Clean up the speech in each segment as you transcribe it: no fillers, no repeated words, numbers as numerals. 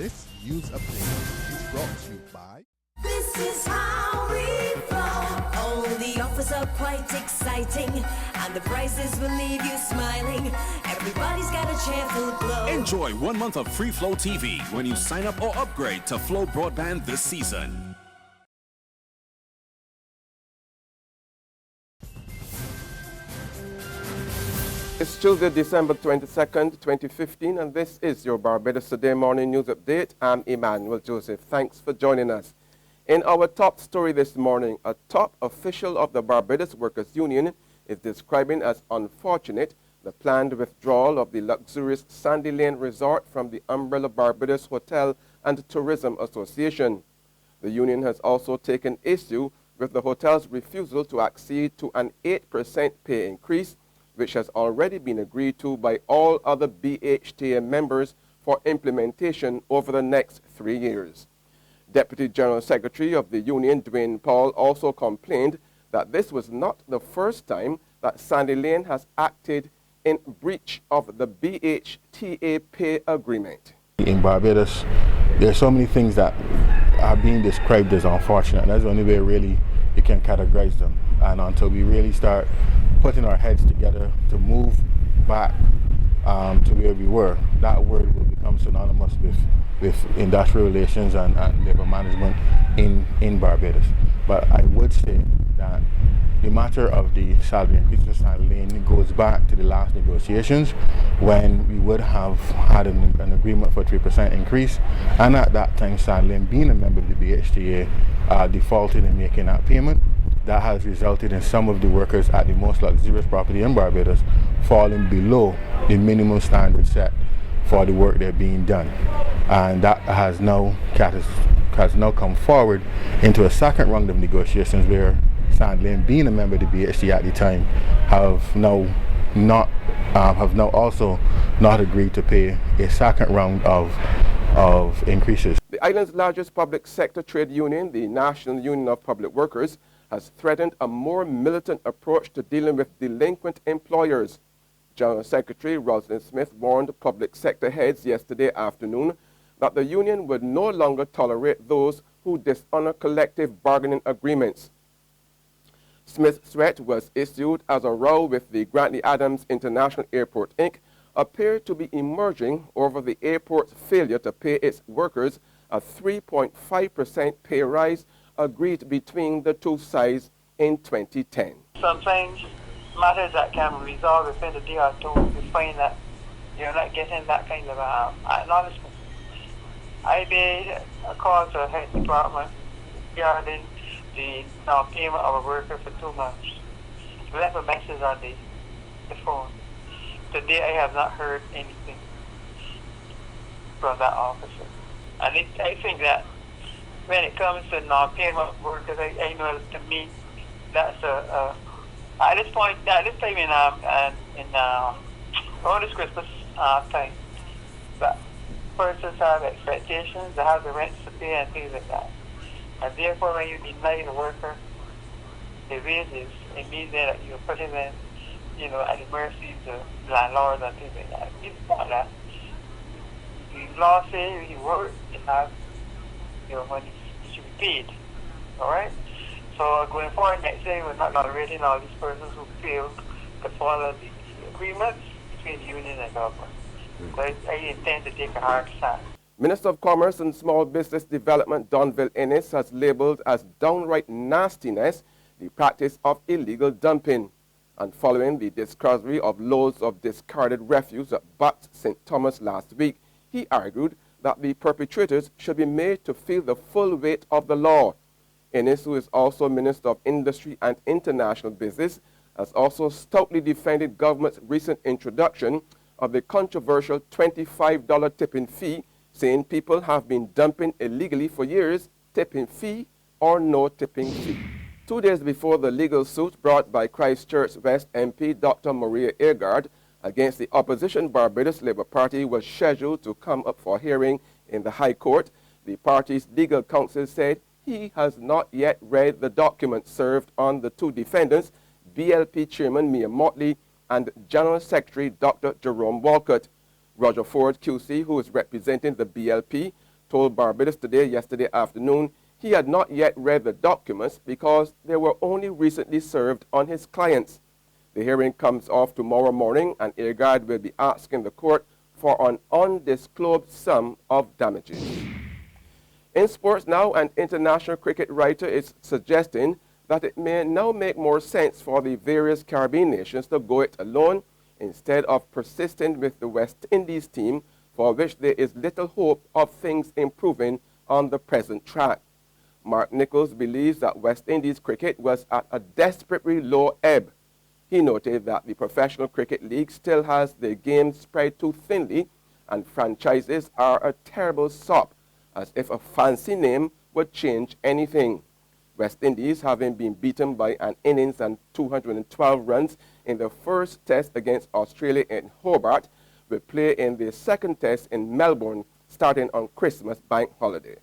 This news update is brought to you by... This is how we flow. All the offers are quite exciting, and the prices will leave you smiling. Everybody's got a cheerful glow. Enjoy 1 month of free Flow TV when you sign up or upgrade to Flow Broadband this season. It's Tuesday, December 22nd, 2015, and this is your Barbados Today Morning News Update. I'm Emmanuel Joseph. Thanks for joining us. In our top story this morning, a top official of the Barbados Workers Union is describing as unfortunate the planned withdrawal of the luxurious Sandy Lane Resort from the umbrella Barbados Hotel and Tourism Association. The union has also taken issue with the hotel's refusal to accede to an 8% pay increase, which has already been agreed to by all other BHTA members for implementation over the next 3 years. Deputy General Secretary of the union, Dwayne Paul, also complained that this was not the first time that Sandy Lane has acted in breach of the BHTA pay agreement. In Barbados, there are so many things that are being described as unfortunate. That's the only way really you can categorize them. And until we really start putting our heads together to move back to where we were, that word will become synonymous with industrial relations and labor management in Barbados. But I would say that the matter of the salary increase for Sandy Lane goes back to the last negotiations when we would have had an agreement for a 3% increase, and at that time Sandy Lane, being a member of the BHTA, defaulted in making that payment. That has resulted in some of the workers at the most luxurious property in Barbados falling below the minimum standard set for the work they're being done. And that has now come forward into a second round of negotiations where Sandy Lane, being a member of the BHTA at the time, have now also not agreed to pay a second round of increases. The island's largest public sector trade union, the National Union of Public Workers, has threatened a more militant approach to dealing with delinquent employers. General Secretary Rosalind Smith warned public sector heads yesterday afternoon that the union would no longer tolerate those who dishonor collective bargaining agreements. Smith's threat was issued as a row with the Grantley Adams International Airport, Inc. appeared to be emerging over the airport's failure to pay its workers a 3.5% pay rise agreed between the two sides in 2010. Sometimes matters that can be resolved within a day or two, you find that you're not getting that kind of acknowledgement. I made a call to the head department regarding the non-payment of a worker for 2 months. I left a message on the phone. Today I have not heard anything from that officer. And I think that when it comes to non-payment workers, I know to me that's at this time in around this Christmas time, that persons have expectations, they have the rents to pay and things like that. And therefore, when you deny the worker the wages, it means that you're putting them, at the mercy of the landlords and things like that. It's not that. The law says you work, you have your money should be paid. Alright? So going forward next year, we're not tolerating all these persons who fail to follow the agreements between the union and government. So I intend to take a hard stand. Minister of Commerce and Small Business Development Donville Ennis has labeled as downright nastiness the practice of illegal dumping. And following the discovery of loads of discarded refuse at Butts St. Thomas last week, he argued that the perpetrators should be made to feel the full weight of the law. Ennis, who is also Minister of Industry and International Business, has also stoutly defended government's recent introduction of the controversial $25 tipping fee, saying people have been dumping illegally for years, tipping fee or no tipping fee. 2 days before the legal suit brought by Christchurch West MP Dr. Maria Agard against the opposition Barbados Labour Party was scheduled to come up for hearing in the High Court, the party's legal counsel said he has not yet read the document served on the two defendants, BLP Chairman Mia Motley and General Secretary Dr. Jerome Walcott. Roger Ford, QC, who is representing the BLP, told Barbados Today yesterday afternoon he had not yet read the documents because they were only recently served on his clients. The hearing comes off tomorrow morning, and Irgard will be asking the court for an undisclosed sum of damages. In sports now, an international cricket writer is suggesting that it may now make more sense for the various Caribbean nations to go it alone instead of persisting with the West Indies team, for which there is little hope of things improving on the present track. Mark Nichols believes that West Indies cricket was at a desperately low ebb. He noted that the Professional Cricket League still has their games spread too thinly, and franchises are a terrible sop, as if a fancy name would change anything. West Indies, having been beaten by an innings and 212 runs in the first test against Australia in Hobart, will play in the second test in Melbourne starting on Christmas bank holiday.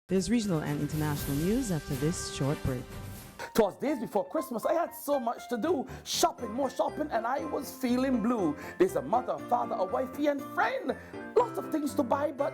There's regional and international news after this short break. Twas days before Christmas, I had so much to do. Shopping, more shopping, and I was feeling blue. There's a mother, father, a wifey, and friend. Lots of things to buy, but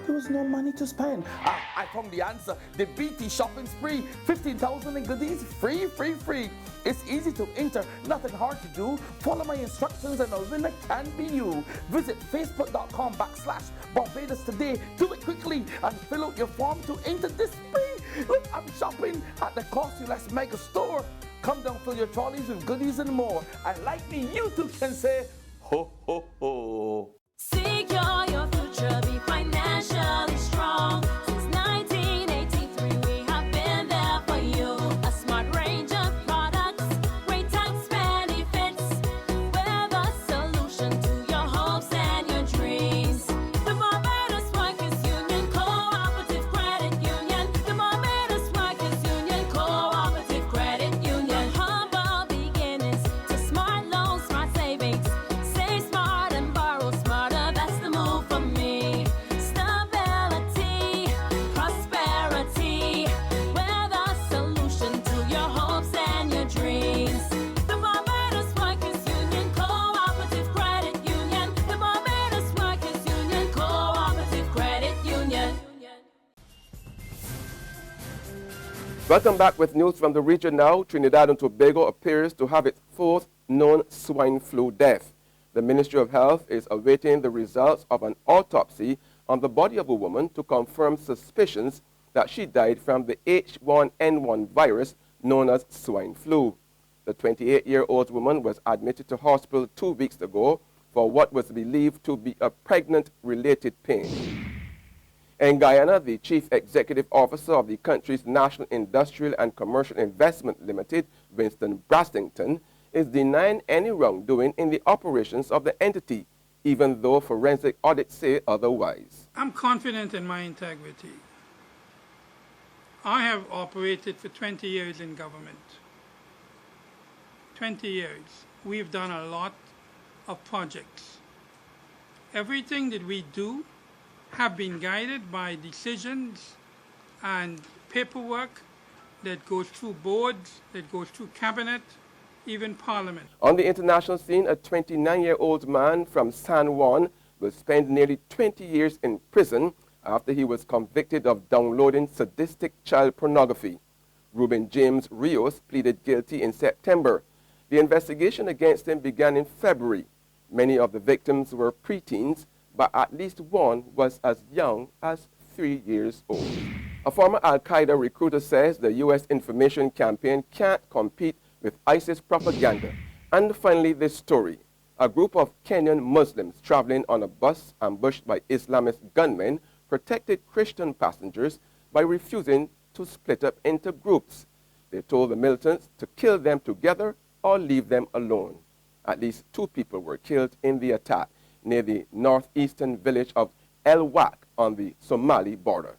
there was no money to spend. I found the answer, the BT shopping spree. 15,000 in goodies, free, free, free. It's easy to enter, nothing hard to do. Follow my instructions and a winner can be you. Visit facebook.com/Barbados Today. Do it quickly and fill out your form to enter this spree. Look, I'm shopping at the Costly Less Mega Store. Come down, fill your trolleys with goodies and more. And like me, you too can say, ho, ho, ho. Secure your future, be financially strong. Since 1983, we have been there for you. A smart range of products, great tax benefits. We're the solution to your hopes and your dreams. The Barbados Workers Union, Cooperative Credit Union. The Barbados Workers Union, Cooperative Credit Union. Humble beginnings to smart loans, smart savings. Save smart and borrow smarter, that's the move for me. Stability, prosperity, we're the solution to your hopes and your dreams. The Barbados Workers Union, Cooperative Credit Union. The Barbados Workers Union, Cooperative Credit Union. Welcome back with news from the region now. Trinidad and Tobago appears to have its fourth known swine flu death. The Ministry of Health is awaiting the results of an autopsy on the body of a woman to confirm suspicions that she died from the H1N1 virus known as swine flu. The 28-year-old woman was admitted to hospital 2 weeks ago for what was believed to be a pregnant-related pain. In Guyana, the Chief Executive Officer of the country's National Industrial and Commercial Investment Limited, Winston Brastington, is denying any wrongdoing in the operations of the entity, even though forensic audits say otherwise. I'm confident in my integrity. I have operated for 20 years in government. 20 years. We've done a lot of projects. Everything that we do have been guided by decisions and paperwork that goes through boards, that goes through cabinet, even Parliament. On the international scene, a 29-year-old man from San Juan will spend nearly 20 years in prison after he was convicted of downloading sadistic child pornography. Ruben James Rios pleaded guilty in September. The investigation against him began in February. Many of the victims were preteens, but at least one was as young as 3 years old. A former Al-Qaeda recruiter says the U.S. information campaign can't compete with ISIS propaganda. And finally, this story. A group of Kenyan Muslims traveling on a bus ambushed by Islamist gunmen protected Christian passengers by refusing to split up into groups. They told the militants to kill them together or leave them alone. At least 2 people were killed in the attack near the northeastern village of El Wak on the Somali border.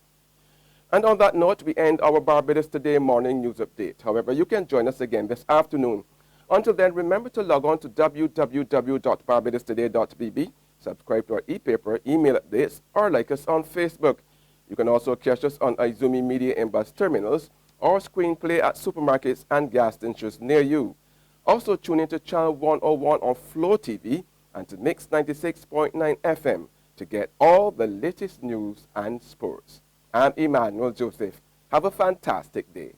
And on that note, we end our Barbados Today morning news update. However, you can join us again this afternoon. Until then, remember to log on to www.barbadostoday.bb, subscribe to our e-paper, email updates, or like us on Facebook. You can also catch us on Izumi Media in bus terminals or screenplay at supermarkets and gas stations near you. Also tune into Channel 101 on Flow TV and to Mix 96.9 FM. to get all the latest news and sports. I'm Emmanuel Joseph. Have a fantastic day.